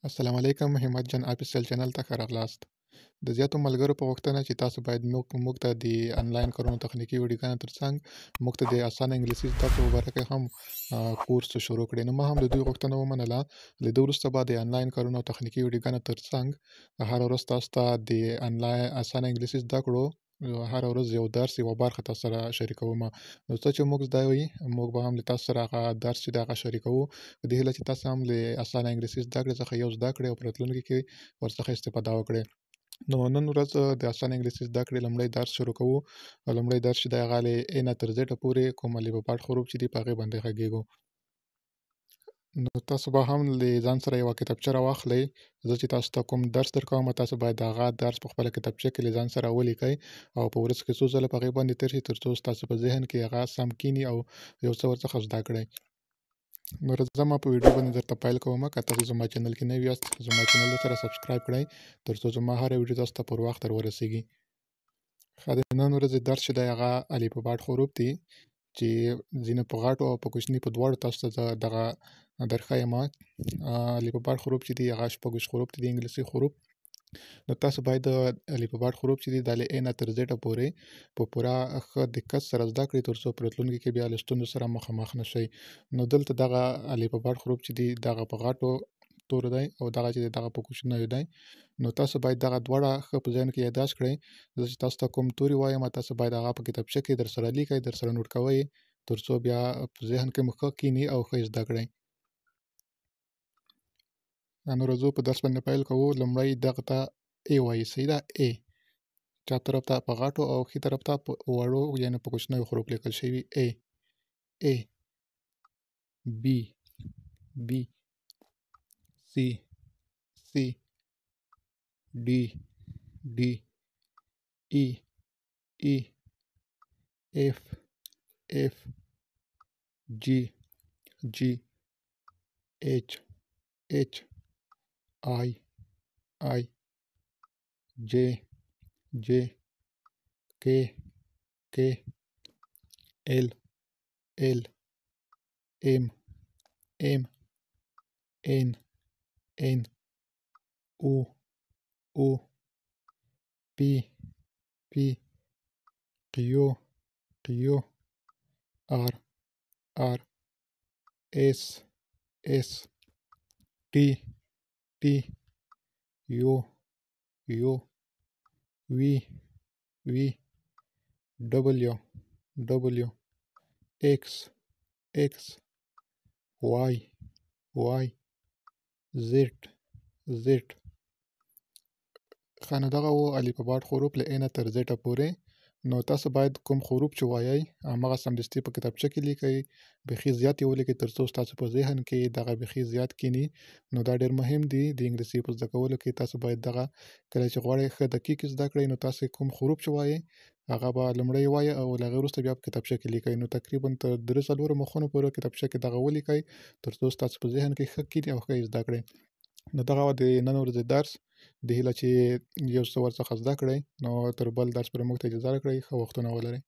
السلام علیکم همت جان آفیسیال چینل ته ښه راغلاست. د زیاتو ملګرو په غوښتنه چې تاسو باید موږ ته د انلاین کارونو تخنیکي ویډیوګانو ترڅنګ موږ ته د اسانه انګلیسي زده کړو په باره کې هم کورس شروع کړی. نو ما هم د دوی غوښتنه ومنله. له دې وروسته به د انلاین کارونو او تخنیکي ویډیوګانو ترڅنګ هره ورځ تاسو ته د انلاین اسانه انګلیسي زده کړو هره ورځ یو درس یوه برخه تاسو سره شریکوم. نو څه چې موږ زده وي موږ به هم له تاسو سره هغه درس چې د هغه شریکوو په دې هیله چې تاسو هم له اسانه انګلیسي زده کړې څخه یو زده کړئ او په راتلونکي کې ورڅخه استفاده وکړئ. نو نن ورځ د اسانه انګلیسي زده کړې لومړی درس شروع کوو. لومړی درس چې دی هغه له A نه تر Z پورې کوم الفبات حروف چې دي په هغې باندې غږیږو. نو تاسو به هم له ځان سره یوه کتابچه راواخلئ. زه چې تاسو ته کوم درس درکوم تاسو باید هغه درس په خپله کتابچه کې له ځان سره ولیکئ او په ورځ کې څو ځله په هغې باندې تېر شي تر څو ستاسو په ذهن کې هغه سم کیني او یو څه ورڅخه زده کړئ. نو راځه ما په ویډیو باندې درته پیل کوم. که تاسو زما چینل کې نوي یاست زما چینل سره سبسکرایب کړئ تر څو زما هره ویډیو تاسو ته پر وخت ورسیږي. ښه د نن ورځې درس چې دی هغه الفبات حروف دي چې ځینې په غټو او په کوچني په دواړو تاسو ته زه دغه درښیم. الفبات حروف چې دي هغه شپږ حروف دي د انګلیسي حروف. نو تاسو باید د الفبات حروف چې دي دا له A نه تر Z پورې په پوره ښه دقت سره زده کړئ تر څو په راتلونکي کې بیا له ستونزو سره مخامخ نه شئ. نو دلته دغه الفبات حروف چې دي دغه په غټو تورو دی او دغه چې دی دغه په کوچنیو دی. نو تاسو باید دغه دواړه ښه په ذهن کې یادداشت کړئ. زه چې تاسو ته کوم توري وایم تاسو باید هغه په کتابچه کې درسره لیکئ درسره نوټ کوئ تر څو بیا په ذهن کې مو ښه کیني او ښه یې زده کړئ. نو راځو په درس باندې پیل کوو. لومړی دغه ته A وایي صحیح ده. A چپ طرف ته په غټو او ښي طرف ته په وړو یعنې په کوچنیو حروف لیکل شوي. A A B B C C D D E E F F G G H H I I J J K K L L M M N N O O P P Q Q R R S S T T U U V V W W X X Y Y Z Z. ښه نو دغه وو الفبات حروف له A نه تر Z پورې. نو تاسو باید کوم حروف چې وایئ همغه سمدستي په کتابچه کې لیکئ. بیخي زیات یې ولیکئ تر څو ستاسو په ذهن کې دغه بیخي زیات کیني. نو دا ډېر مهم دي د انګلیسي په زده کولو کې. تاسو باید دغه کله چې غواړئ ښه دقیق زده کړئ نو تاسو کوم حروف چې وایئ هغه به لومړی ووایئ او له هغې وروسته بیا په کتابچه کې لیکئ. نو تقریبا تر 3-4 مخونو پورې کتابچه کې دغه ولیکئ تر څو ستاسو په ذهن کې ښه کیني او ښه یې زده کړئ. نو دغه وه د نن ورځې درس. د هیله چې یو څه ورڅخه زده کړئ. نو تر بل درس پورې موږ ته اجازه راکړئ. ښه وختونه ولرئ.